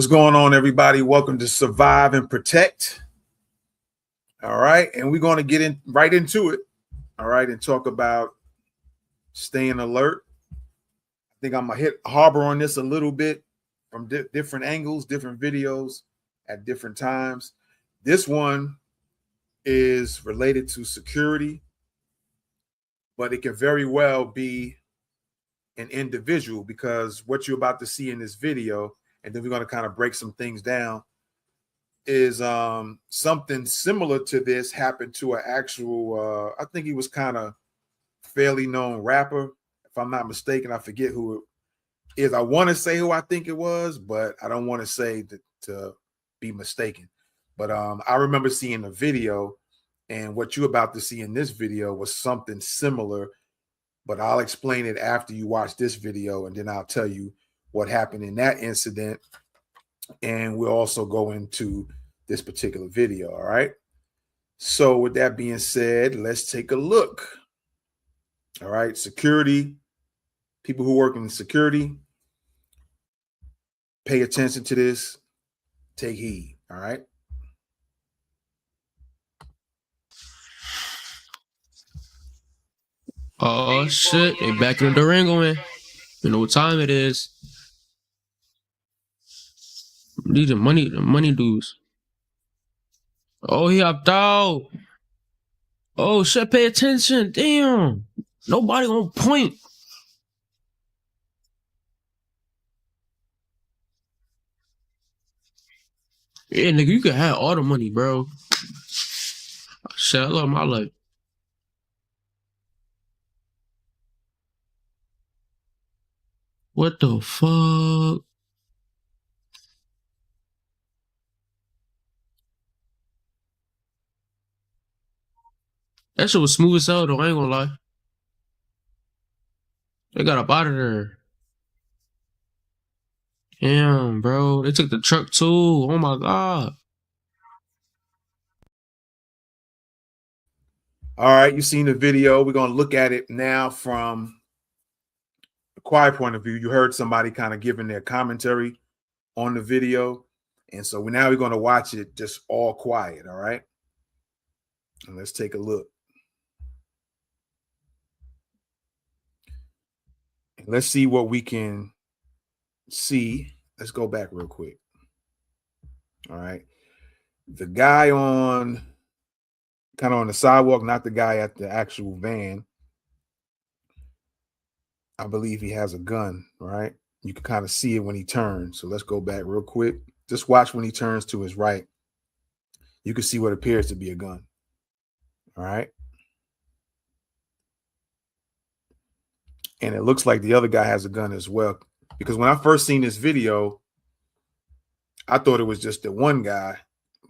What's going on, everybody? Welcome to Survive and Protect. All right, and we're going to get right into it. All right, and talk about staying alert. I think I'm gonna harbor on this a little bit from different angles, different videos at different times. This one is related to security, but it can very well be an individual, because what you're about to see in this video, and then we're going to kind of break some things down, is something similar to this happened to an actual I think he was kind of fairly known rapper, if I'm not mistaken. I forget who it is. I want to say who I think it was, but I don't want to say to be mistaken. But I remember seeing the video, and what you're about to see in this video was something similar, but I'll explain it after you watch this video, and then I'll tell you what happened in that incident. And we'll also go into this particular video. All right. So with that being said, let's take a look. All right. Security, people who work in security, pay attention to this. Take heed. All right. Oh shit, they back in the Durango, man. You know what time it is. These are the money dues. Oh, he hopped out. Oh shit, pay attention. Damn. Nobody on point. Yeah, nigga, you can have all the money, bro. Shit, I love my life. What the fuck? That shit was smooth as hell, though. I ain't gonna lie. They got up out of there. Damn, bro. They took the truck too. Oh my god. All right, you've seen the video. We're going to look at it now from a quiet point of view. You heard somebody kind of giving their commentary on the video. And so now we're going to watch it just all quiet. All right. And let's take a look. And let's see what we can see. Let's go back real quick. All right. The guy on the sidewalk, not the guy at the actual van. I believe he has a gun, right? You can kind of see it when he turns. So let's go back real quick. Just watch when he turns to his right. You can see what appears to be a gun. All right. And it looks like the other guy has a gun as well. Because when I first seen this video, I thought it was just the one guy,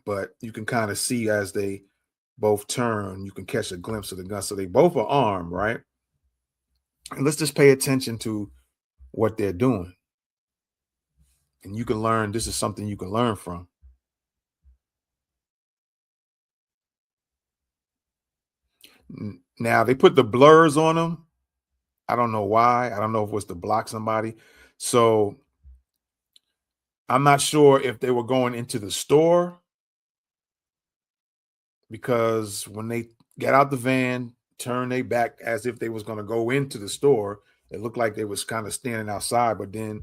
but you can kind of see as they both turn, you can catch a glimpse of the gun. So they both are armed, right? And let's just pay attention to what they're doing. And you can learn, this is something you can learn from. Now, they put the blurs on them. I don't know why. I don't know if it was to block somebody. So I'm not sure if they were going into the store, because when they got out the van, turned their back as if they was going to go into the store, it looked like they was kind of standing outside. But then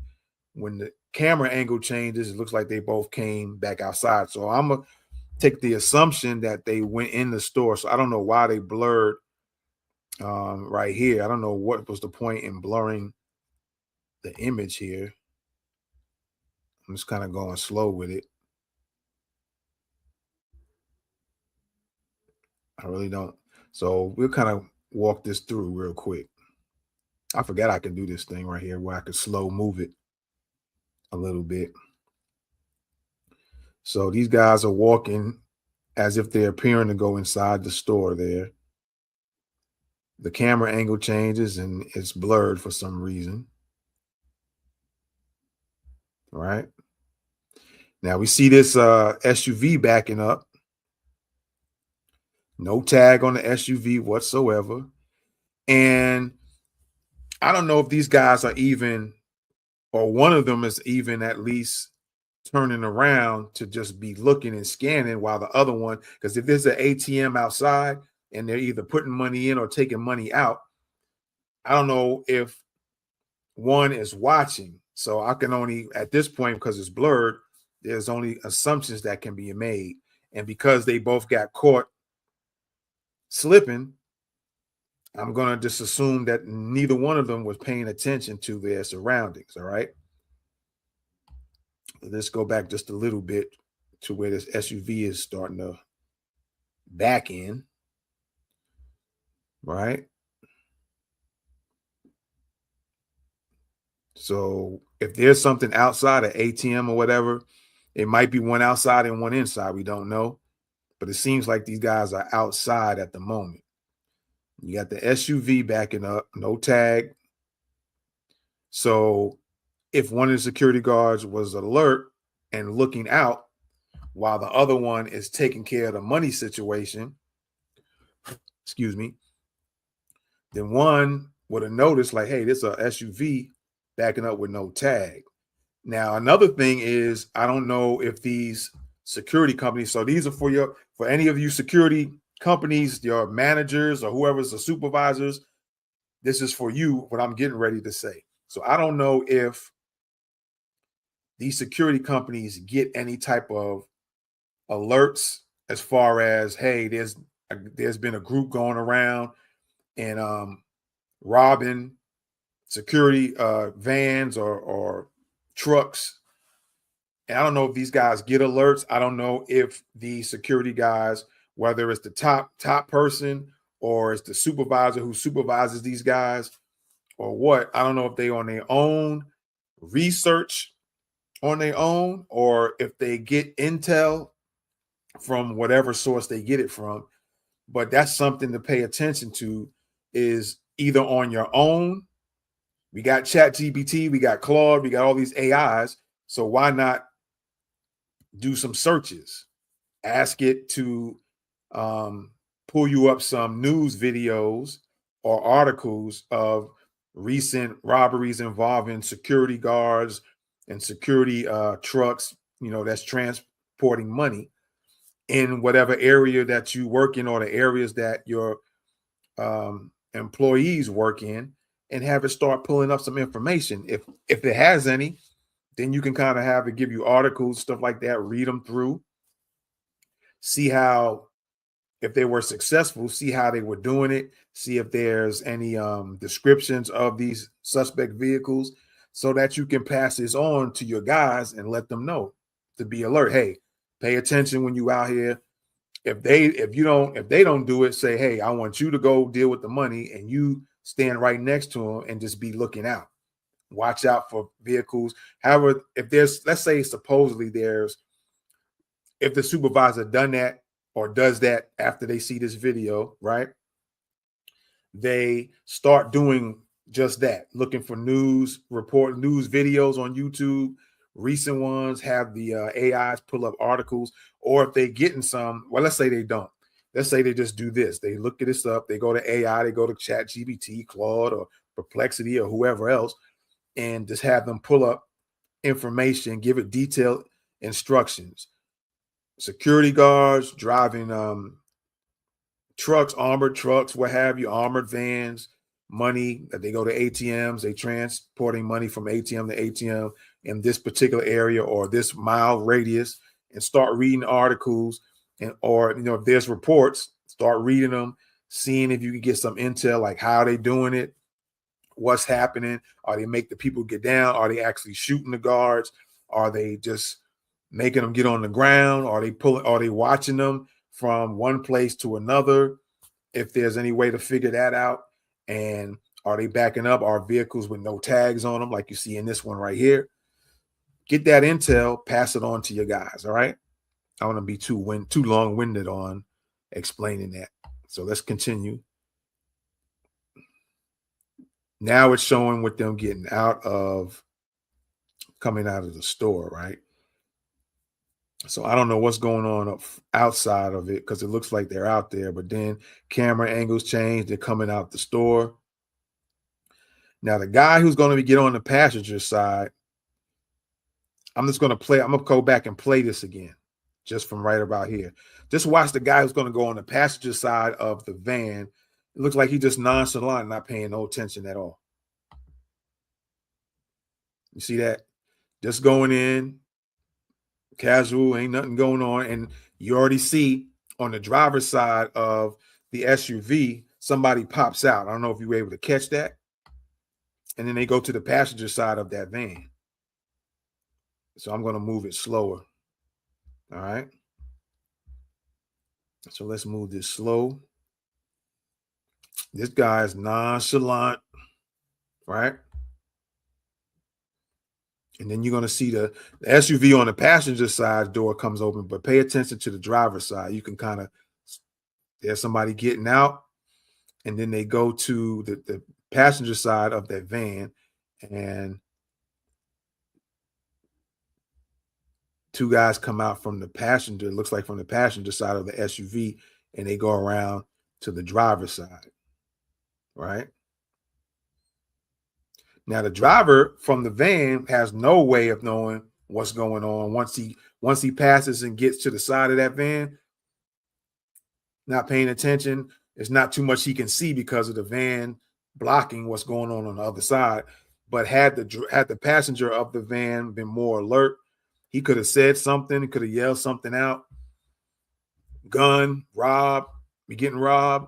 when the camera angle changes, it looks like they both came back outside. So I'm going to take the assumption that they went in the store. So I don't know why they blurred right here. I don't know what was the point in blurring the image here. I'm just kind of going slow with it. I really don't. So we'll kind of walk this through real quick. I forgot I could do this thing right here where I could slow move it a little bit. So these guys are walking as if they're appearing to go inside the store there. The camera angle changes and it's blurred for some reason. All right. Now we see this SUV backing up. No tag on the SUV whatsoever. And I don't know if these guys are even, or one of them is even at least turning around to just be looking and scanning while the other one, because if there's an ATM outside and they're either putting money in or taking money out, I don't know if one is watching. So I can only, at this point, because it's blurred, there's only assumptions that can be made. And because they both got caught slipping, I'm going to just assume that neither one of them was paying attention to their surroundings. All right. Let's go back just a little bit to where this SUV is starting to back in. Right. So if there's something outside an ATM or whatever, it might be one outside and one inside. We don't know. But it seems like these guys are outside at the moment. You got the SUV backing up, no tag. So if one of the security guards was alert and looking out while the other one is taking care of the money situation, excuse me, then one would have noticed like, hey, this is a SUV backing up with no tag. Now, another thing is, I don't know if these security companies, so these are for any of you security companies, your managers or whoever's the supervisors, this is for you, what I'm getting ready to say. So I don't know if these security companies get any type of alerts as far as, hey, there's been a group going around and robbing security vans or trucks. And I don't know if these guys get alerts. I don't know if the security guys, whether it's the top person or it's the supervisor who supervises these guys or what. I don't know if they on their own research on their own or if they get intel from whatever source they get it from. But that's something to pay attention to, is either on your own. We got ChatGPT, we got Claude, we got all these AIs. So why not do some searches? Ask it to pull you up some news videos or articles of recent robberies involving security guards and security trucks, that's transporting money in whatever area that you work in or the areas that your employees work in, and have it start pulling up some information. If it has any, then you can kind of have it give you articles, stuff like that, read them through, see how, if they were successful, see how they were doing it, see if there's any descriptions of these suspect vehicles, so that you can pass this on to your guys and let them know to be alert. Hey, pay attention when you out here. If they don't do it, say, hey, I want you to go deal with the money, and you stand right next to them and just be looking out. Watch out for vehicles. However, if there's, let's say supposedly if the supervisor done that or does that after they see this video, right? They start doing just that, looking for news videos on YouTube, recent ones, have the AIs pull up articles, or if they getting some, well, let's say they don't. Let's say they just do this. They look at this up, they go to AI, they go to ChatGPT, Claude, or Perplexity, or whoever else, and just have them pull up information, give it detailed instructions. Security guards driving trucks, armored trucks, what have you, armored vans, money that they go to ATMs, they transporting money from ATM to ATM in this particular area or this mile radius, and start reading articles, and or if there's reports, start reading them, seeing if you can get some intel, like how they doing it, what's happening, are they make the people get down, are they actually shooting the guards, are they just making them get on the ground, are they watching them from one place to another, if there's any way to figure that out, and are they backing up, are vehicles with no tags on them like you see in this one right here. Get that intel, pass it on to your guys. All right, I don't want to be too long-winded on explaining that, so let's continue. Now it's showing with them coming out of the store, right? So I don't know what's going on outside of it, because it looks like they're out there, but then camera angles change, they're coming out the store. Now the guy who's going to get on the passenger side, I'm just going to play. I'm going to go back and play this again, just from right about here. Just watch the guy who's going to go on the passenger side of the van. It looks like he's just nonchalant, not paying no attention at all. You see that? Just going in, casual, ain't nothing going on. And you already see on the driver's side of the SUV, somebody pops out. I don't know if you were able to catch that. And then they go to the passenger side of that van. So I'm going to move it slower. All right. So let's move this slow. This guy is nonchalant, right? And then you're going to see the SUV on the passenger side door comes open, but pay attention to the driver's side. You can kind of, there's somebody getting out, and then they go to the passenger side of that van, and two guys come out from the passenger, it looks like from the passenger side of the SUV, and they go around to the driver's side, right? Now the driver from the van has no way of knowing what's going on once he passes and gets to the side of that van, not paying attention. There's not too much he can see because of the van blocking what's going on the other side. But had the passenger of the van been more alert, he could have said something, he could have yelled something out, gun, rob, be getting robbed,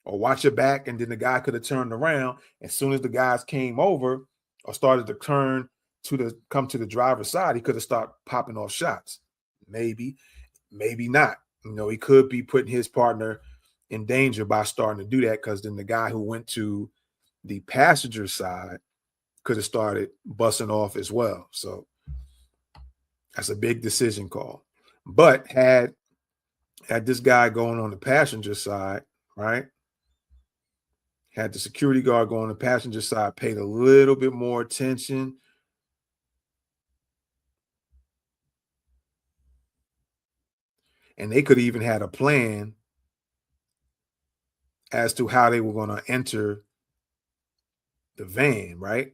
or watch your back, and then the guy could have turned around. As soon as the guys came over or started to come to the driver's side, he could have started popping off shots. Maybe not. You know, he could be putting his partner in danger by starting to do that, because then the guy who went to the passenger side could have started busting off as well. So that's a big decision call. But had this guy going on the passenger side, right? Had the security guard go on the passenger side, paid a little bit more attention. And they could even had a plan as to how they were going to enter the van, right?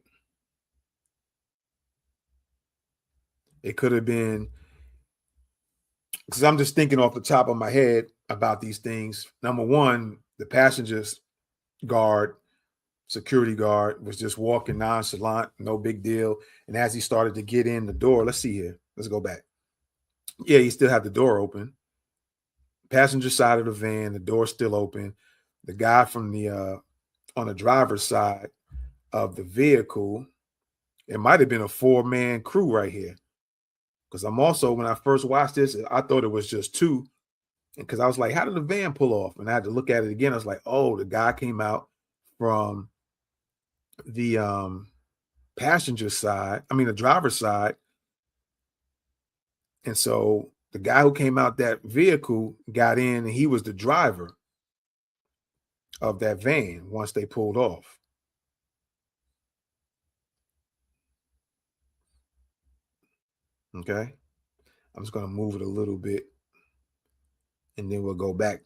It could have been, because I'm just thinking off the top of my head about these things. Number one, the passenger's security guard was just walking nonchalant, no big deal. And as he started to get in the door, let's see here. Let's go back. Yeah, he still had the door open. Passenger side of the van, the door's still open. The guy from the on the driver's side of the vehicle, it might have been a 4-man crew right here. Because I'm also, when I first watched this, I thought it was just two. And because I was like, how did the van pull off? And I had to look at it again. I was like, oh, the guy came out from the passenger side, the driver's side. And so the guy who came out that vehicle got in, and he was the driver of that van once they pulled off. Okay. I'm just going to move it a little bit, and then we'll go back.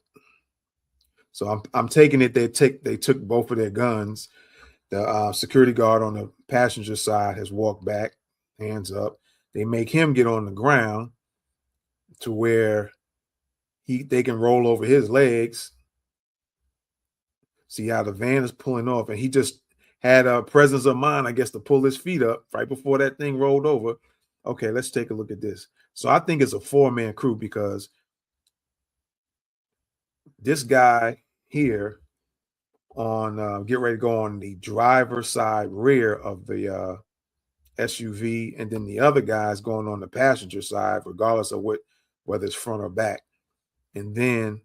So I'm taking it they took both of their guns. The security guard on the passenger side has walked back, hands up. They make him get on the ground to where they can roll over his legs. See how the van is pulling off, and he just had a presence of mind, I guess, to pull his feet up right before that thing rolled over. Okay, let's take a look at this. So I think it's a 4-man crew, because this guy here on get ready to go on the driver's side rear of the SUV, and then the other guy's going on the passenger side, regardless of whether it's front or back. And then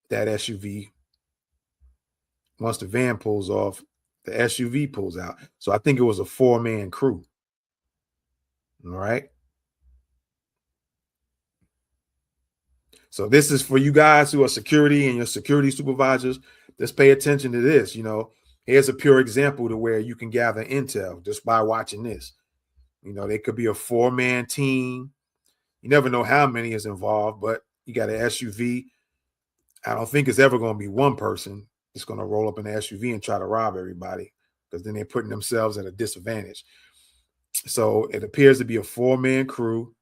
that SUV, once the van pulls off, the SUV pulls out. So I think it was a 4-man crew. All right. So this is for you guys who are security and your security supervisors. Just pay attention to this. Here's a pure example to where you can gather intel just by watching this. They could be a 4-man team. You never know how many is involved, but you got an SUV. I don't think it's ever going to be one person that's going to roll up in the SUV and try to rob everybody, because then they're putting themselves at a disadvantage. So it appears to be a 4-man crew.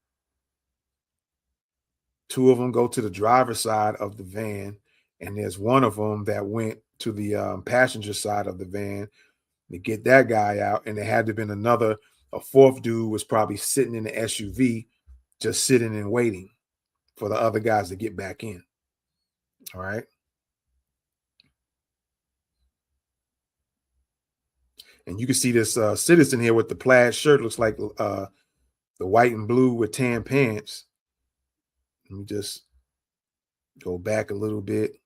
2 of them go to the driver's side of the van, and there's one of them that went to the passenger side of the van to get that guy out. And there had to have been a fourth dude was probably sitting in the SUV, just sitting and waiting for the other guys to get back in. All right. And you can see this citizen here with the plaid shirt, looks like the white and blue with tan pants. Let me just go back a little bit.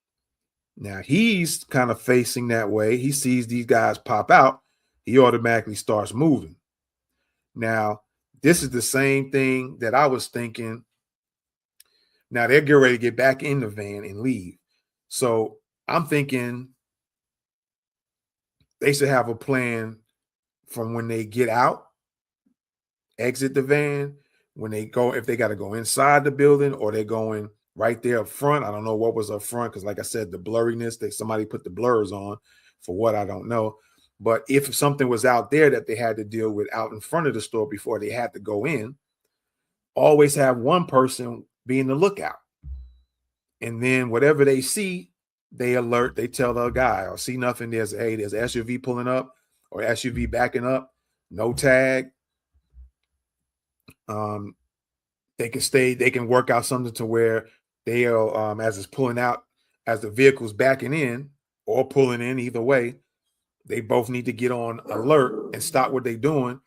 Now he's kind of facing that way. He sees these guys pop out. He automatically starts moving. Now, this is the same thing that I was thinking. Now they're getting ready to get back in the van and leave. So I'm thinking they should have a plan from when they get out, exit the van, when they go, if they got to go inside the building or they're going right there up front. I don't know what was up front because, like I said, the blurriness, that somebody put the blurs on for what I don't know. But if something was out there that they had to deal with out in front of the store before they had to go in, always have one person being the lookout. And then whatever they see, they alert, they tell the guy, or see nothing, there's SUV pulling up or SUV backing up, no tag. They can work out something to where they'll, as it's pulling out, as the vehicle's backing in or pulling in, either way, they both need to get on alert and stop what they're doing.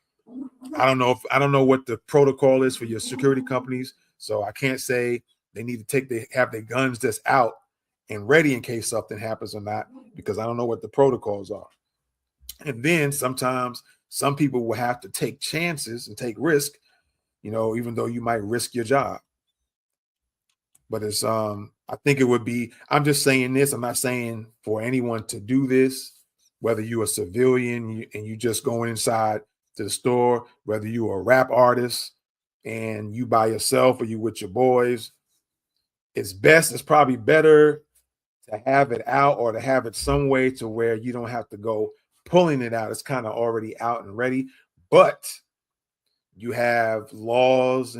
I don't know what the protocol is for your security companies, so I can't say they need to have their guns just out and ready in case something happens or not, because I don't know what the protocols are. And then sometimes some people will have to take chances and take risk, even though you might risk your job. But it's I think it would be, I'm just saying this, I'm not saying for anyone to do this, whether you're a civilian and you just going inside to the store, whether you're a rap artist and you by yourself or you with your boys, it's probably better to have it out or to have it some way to where you don't have to go pulling it out. It's kind of already out and ready, but you have laws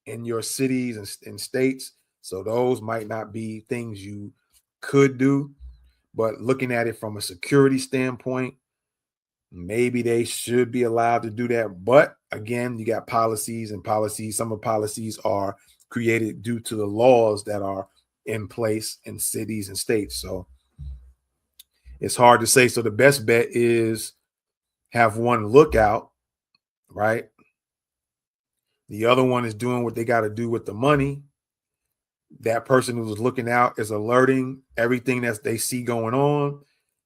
in your cities and states. So those might not be things you could do, but looking at it from a security standpoint, maybe they should be allowed to do that. But again, you got policies and policies. Some of the policies are created due to the laws that are in place in cities and states. So it's hard to say. So the best bet is have one lookout, right? The other one is doing what they got to do with the money. That person who's looking out is alerting everything that they see going on.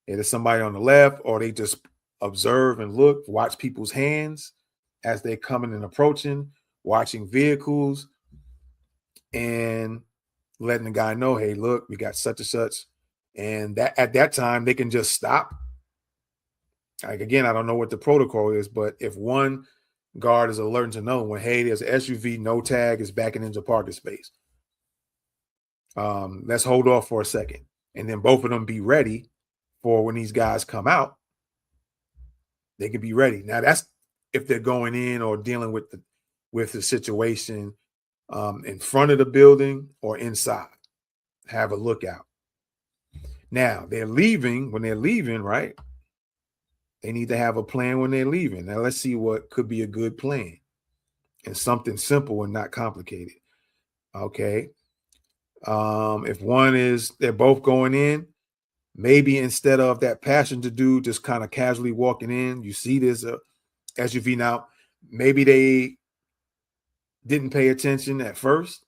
It is somebody on the left, or they just observe and look, watch people's hands as they're coming and approaching, watching vehicles, and letting the guy know, hey, look, we got such and such. And that at that time, they can just stop. Like, again, I don't know what the protocol is, but if one guard is alerting to another one, hey, there's an SUV, no tag, is backing into parking space. Let's hold off for a second. And then both of them be ready for when these guys come out. They can be ready. Now that's if they're going in or dealing with the situation in front of the building or inside. Have a lookout. Now when they're leaving, right? They need to have a plan when they're leaving. Now let's see what could be a good plan and something simple and not complicated. Okay. If they're both going in, maybe instead of that passenger dude just kind of casually walking in, you see there's a SUV. Now, maybe they didn't pay attention at first,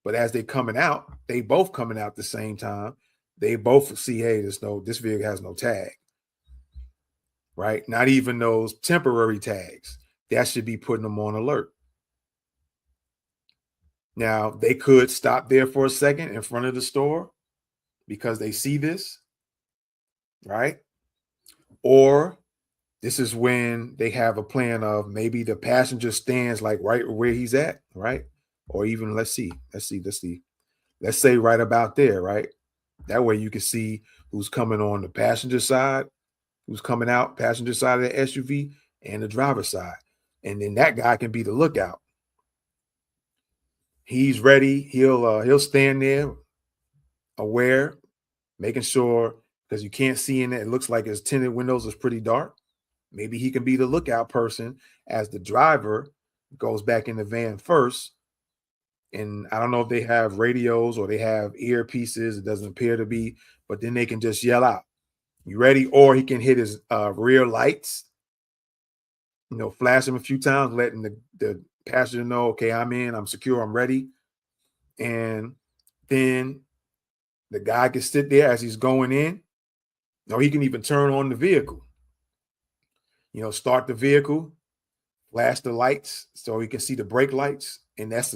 but as they're coming out, they both coming out at the same time. They both see, hey, this vehicle has no tag, right? Not even those temporary tags. That should be putting them on alert. Now, they could stop there for a second in front of the store because they see this, right? Or this is when they have a plan of maybe the passenger stands like right where he's at, right? Or even let's say right about there, right? That way you can see who's coming on the passenger side, who's coming out passenger side of the SUV, and the driver's side. and then that guy can be the lookout. He's ready. He'll stand there, aware, making sure, because you can't see in it. It looks like his tinted windows is pretty dark. Maybe he can be the lookout person as the driver goes back in the van first. And I don't know if they have radios or they have earpieces. It doesn't appear to be, but then they can just yell out, "You ready?" Or he can hit his rear lights, flash them a few times, letting the passenger know, okay, I'm in, I'm secure, I'm ready. And then the guy can sit there as he's going in. No, he can even turn on the vehicle, start the vehicle, flash the lights so he can see the brake lights. And that's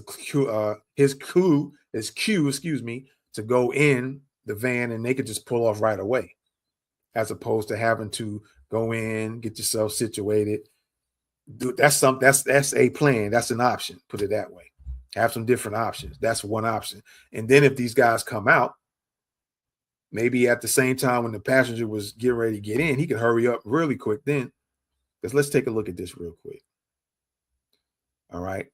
his cue, excuse me, to go in the van, and they could just pull off right away, as opposed to having to go in, get yourself situated. That's a plan. That's an option. Put it that way. Have some different options. That's one option. And then if these guys come out, maybe at the same time when the passenger was getting ready to get in, he can hurry up really quick then. Because let's take a look at this real quick. All right.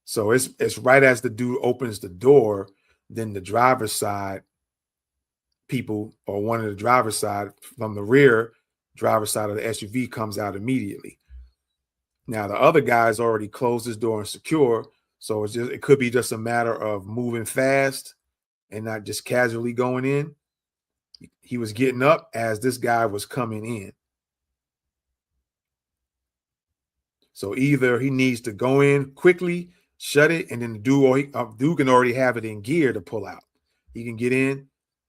So it's right as the dude opens the door, then the driver's side people, or one of the driver's side from the rear driver's side of the SUV, comes out immediately. Now the other guy's already closed his door and secure, so it could be just a matter of moving fast and not just casually going in. He was getting up as this guy was coming in. So either he needs to go in quickly, shut it, and then the dude can already have it in gear to pull out. He can get in,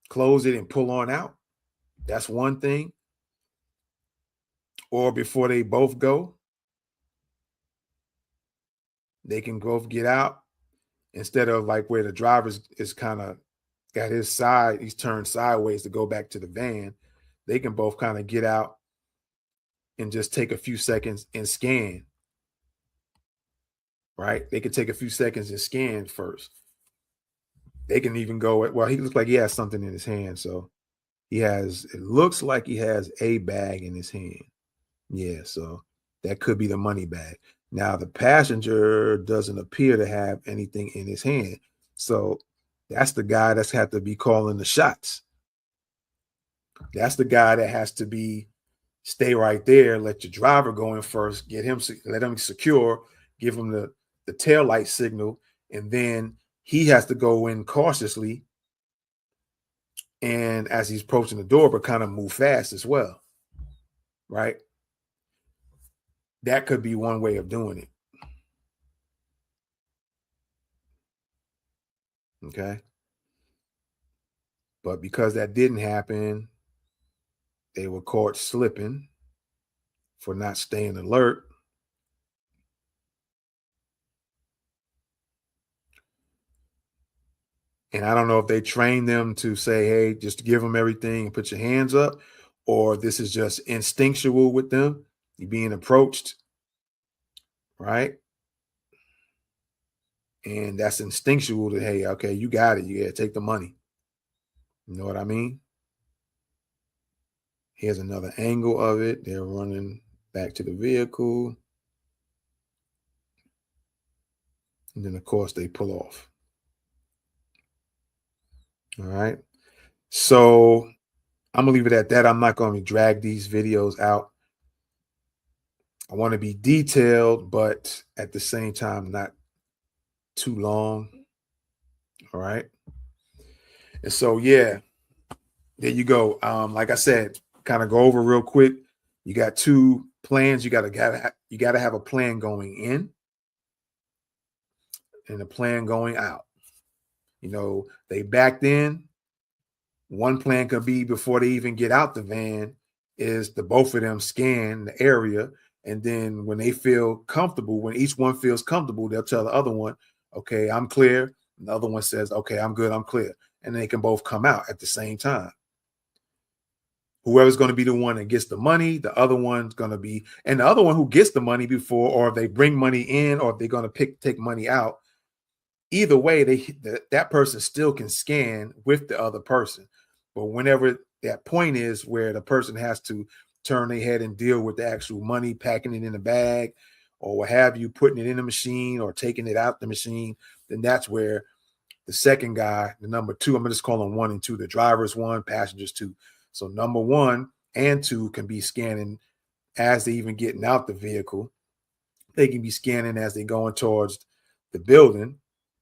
close it, and pull on out. That's one thing. Or before they both go, they can both get out, instead of like where the driver is kind of got his side, he's turned sideways to go back to the van. They can both kind of get out and just take a few seconds and scan. Right? They could take a few seconds and scan first. They can even go, well, he looks like he has something in his hand. So it looks like he has a bag in his hand. Yeah, so that could be the money bag. Now, the passenger doesn't appear to have anything in his hand. So that's the guy that's had to be calling the shots. That's the guy that has to stay right there, let your driver go in first, let him secure, give him the tail light signal, and then he has to go in cautiously, and as he's approaching the door, but kind of move fast as well, right? That could be one way of doing it. Okay. But because that didn't happen, they were caught slipping for not staying alert. And I don't know if they train them to say, hey, just give them everything and put your hands up, or this is just instinctual with them. You're being approached, right? And that's instinctual that, hey, okay, you got it. You got to take the money. You know what I mean? Here's another angle of it. They're running back to the vehicle. And then, of course, they pull off. All right. So I'm going to leave it at that. I'm not going to drag these videos out. I want to be detailed, but at the same time, not too long. All right. And so, yeah, there you go. Like I said, kind of go over real quick. You got two plans. You got to have a plan going in and a plan going out. They backed in. One plan could be before they even get out the van is the both of them scan the area. And then when they feel comfortable, when each one feels comfortable, they'll tell the other one, okay, I'm clear. And the other one says, okay, I'm good, I'm clear. And they can both come out at the same time. Whoever's going to be the one that gets the money, the other one's going to be, and the other one who gets the money before, or if they bring money in, or if they're going to take money out, either way, that person still can scan with the other person. But whenever that point is where the person has to turn their head and deal with the actual money, packing it in a bag, or what have you, putting it in the machine or taking it out the machine, then that's where the second guy, the number two, I'm going to just call them 1 and 2. The driver's 1, passengers 2. So number 1 and 2 can be scanning as they even getting out the vehicle. They can be scanning as they going towards the building.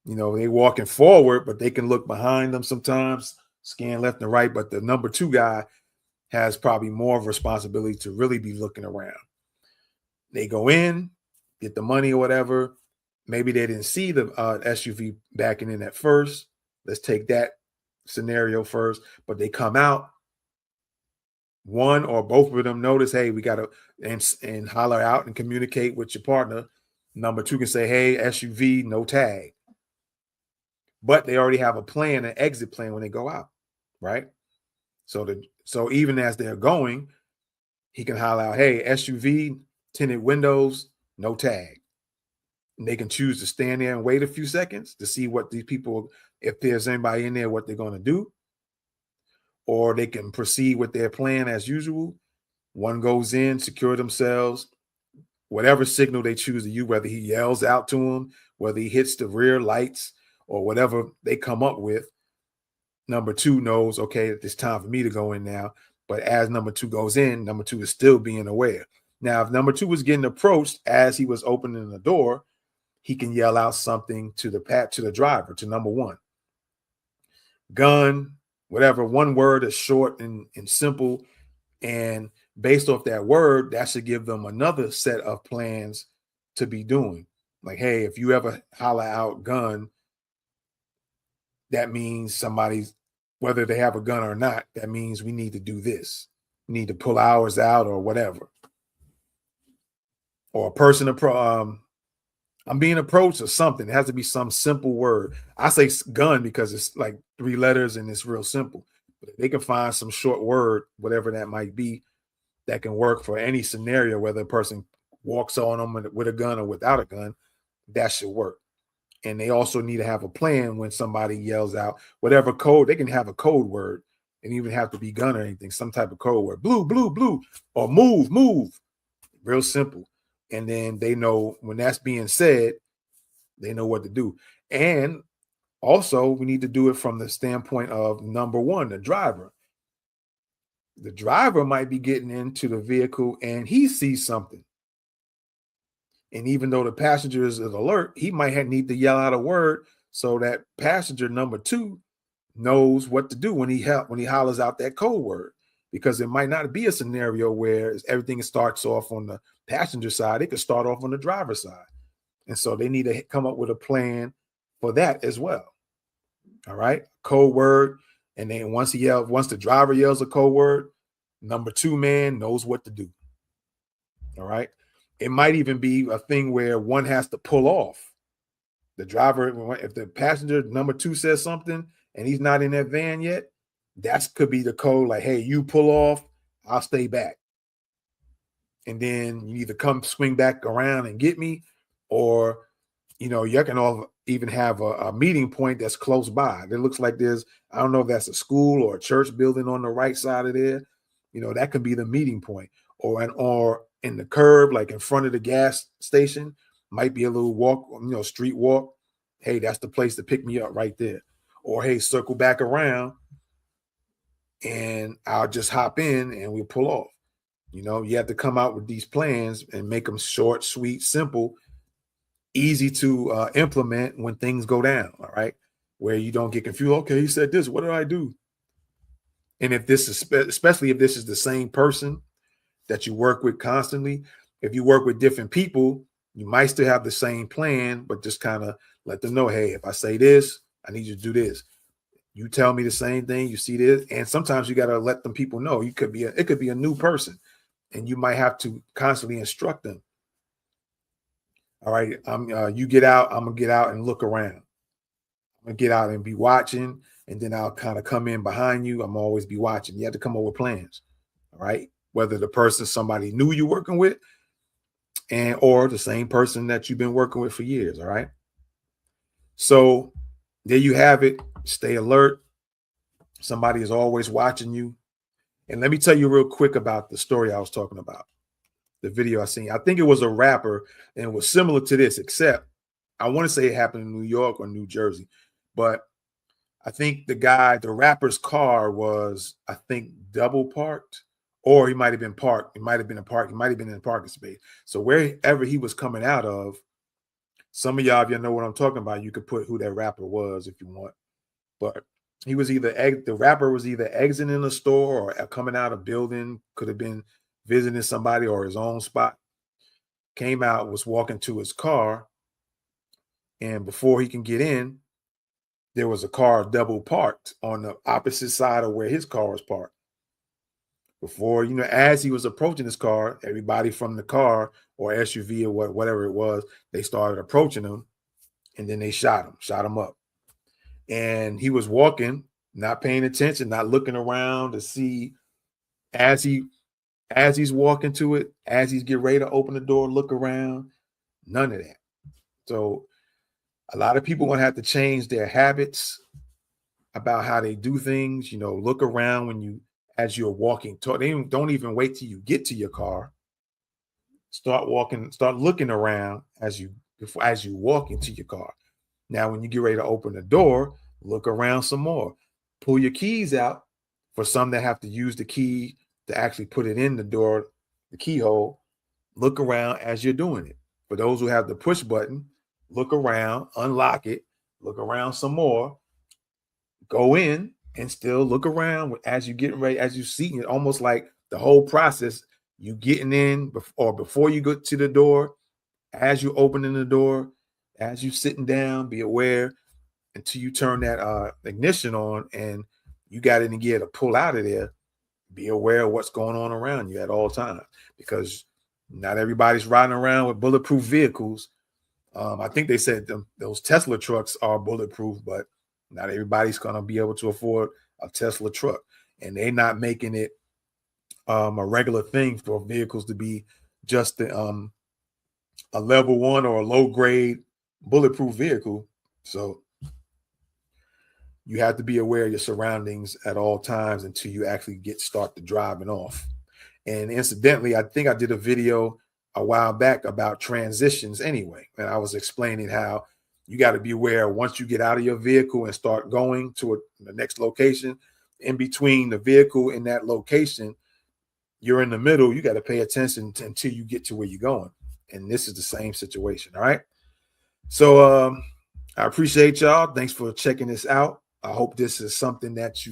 They walking forward, but they can look behind them sometimes, scan left and right. But the number 2 guy has probably more of a responsibility to really be looking around. They go in, get the money or whatever. Maybe they didn't see the SUV backing in at first. Let's take that scenario first. But they come out. One or both of them notice, hey, we got to and holler out and communicate with your partner. Number 2 can say, hey, SUV, no tag. But they already have a plan, an exit plan when they go out, right? So even as they're going, he can holler out, hey, SUV, tinted windows, no tag. And they can choose to stand there and wait a few seconds to see what these people, if there's anybody in there, what they're going to do. Or they can proceed with their plan as usual. One goes in, secure themselves, whatever signal they choose to use, whether he yells out to them, whether he hits the rear lights, or whatever they come up with. Number 2 knows, okay, it's time for me to go in now. But as number 2 goes in, number 2 is still being aware. Now, if number 2 was getting approached as he was opening the door, he can yell out something to the driver, to number 1. Gun, whatever, one word is short and simple. And based off that word, that should give them another set of plans to be doing. Like, hey, if you ever holler out gun, that means somebody's, whether they have a gun or not, that means we need to do this. We need to pull ours out or whatever. Or a person, I'm being approached or something. It has to be some simple word. I say gun because it's like 3 letters and it's real simple. But if they can find some short word, whatever that might be, that can work for any scenario, whether a person walks on them with a gun or without a gun, that should work. And they also need to have a plan when somebody yells out whatever code. They can have a code word and even have to be gun or anything, some type of code word, blue, blue, blue, or move, move. Real simple. And then they know when that's being said, they know what to do. And also, we need to do it from the standpoint of number 1, the driver. The driver might be getting into the vehicle and he sees something. And even though the passenger is alert, he might need to yell out a word so that passenger number 2 knows what to do when he hollers out that code word. Because it might not be a scenario where everything starts off on the passenger side. It could start off on the driver's side. And so they need to come up with a plan for that as well. All right. Code word. And then once the driver yells a code word, number 2 man knows what to do. All right. It might even be a thing where one has to pull off. The driver, if the passenger number 2 says something and he's not in that van yet, that could be the code like, hey, you pull off, I'll stay back. And then you either come swing back around and get me, or, you can all even have a meeting point that's close by. It looks like there's, I don't know if that's a school or a church building on the right side of there. That could be the meeting point. Or in the curb, like in front of the gas station, might be a little walk, street walk. Hey, that's the place to pick me up right there. Or, hey, circle back around and I'll just hop in and we'll pull off. You have to come out with these plans and make them short, sweet, simple, easy to implement when things go down. All right. Where you don't get confused. Okay, he said this. What did I do? And if this is, especially if this is the same person that you work with constantly, if you work with different people, you might still have the same plan, but just kind of let them know, hey, if I say this, I need you to do this. You tell me the same thing, you see this. And sometimes you got to let them people know it could be a new person and you might have to constantly instruct them. All right, you get out, I'm going to get out and look around. I'm going to get out and be watching, and then I'll kind of come in behind you. I'm always be watching. You have to come up with plans. All right. Whether the person somebody new you're working with or the same person that you've been working with for years. All right. So there you have it. Stay alert. Somebody is always watching you. And let me tell you real quick about the story I was talking about. the video I seen. I think it was a rapper, and it was similar to this, except I want to say it happened in New York or New Jersey, but I think the rapper's car was, I think, double parked, or he might have been parked. It might have been a park. He might have been in a parking space. So wherever he was coming out of, some of y'all, if you know what I'm talking about, you could put who that rapper was if you want. But he was the rapper was either exiting a store or coming out of building, could have been visiting somebody or his own spot. Came out, was walking to his car, and before he can get in, there was a car double parked on the opposite side of where his car was parked. Before, as he was approaching his car, everybody from the car or SUV or whatever it was, they started approaching him, and then they shot him up. And he was walking, not paying attention, not looking around to see as he's walking to it, as he's getting ready to open the door, look around, none of that. So a lot of people are going to have to change their habits about how they do things. Look around as you're walking. Don't even wait till you get to your car. Start looking around as you walk into your car. Now, when you get ready to open the door, look around some more. Pull your keys out. For some that have to use the key to actually put it in the door, the keyhole, look around as you're doing it. For those who have the push button, look around, unlock it, look around some more, go in, and still look around as you're getting ready, as you see it, almost like the whole process, you getting in or before you go to the door, as you opening the door, as you sitting down, be aware until you turn that ignition on and you got it in gear to pull out of there. Be aware of what's going on around you at all times, because not everybody's riding around with bulletproof vehicles. I think they said those Tesla trucks are bulletproof, but not everybody's going to be able to afford a Tesla truck. And they're not making it a regular thing for vehicles to be just a level 1 or a low grade bulletproof vehicle. So you have to be aware of your surroundings at all times until you actually start the driving off. And incidentally, I think I did a video a while back about transitions anyway. And I was explaining how you got to be aware once you get out of your vehicle and start going to the next location, in between the vehicle and that location, you're in the middle. You got to pay attention until you get to where you're going. And this is the same situation. All right. So I appreciate y'all. Thanks for checking this out. I hope this is something that's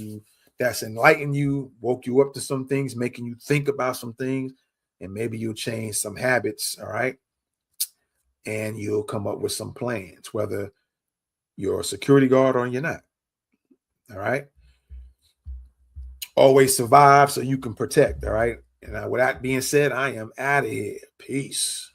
enlightened you, woke you up to some things, making you think about some things, and maybe you'll change some habits. All right. And you'll come up with some plans, whether you're a security guard or you're not. All right. Always survive so you can protect. All right. And with that being said, I am out of here. Peace.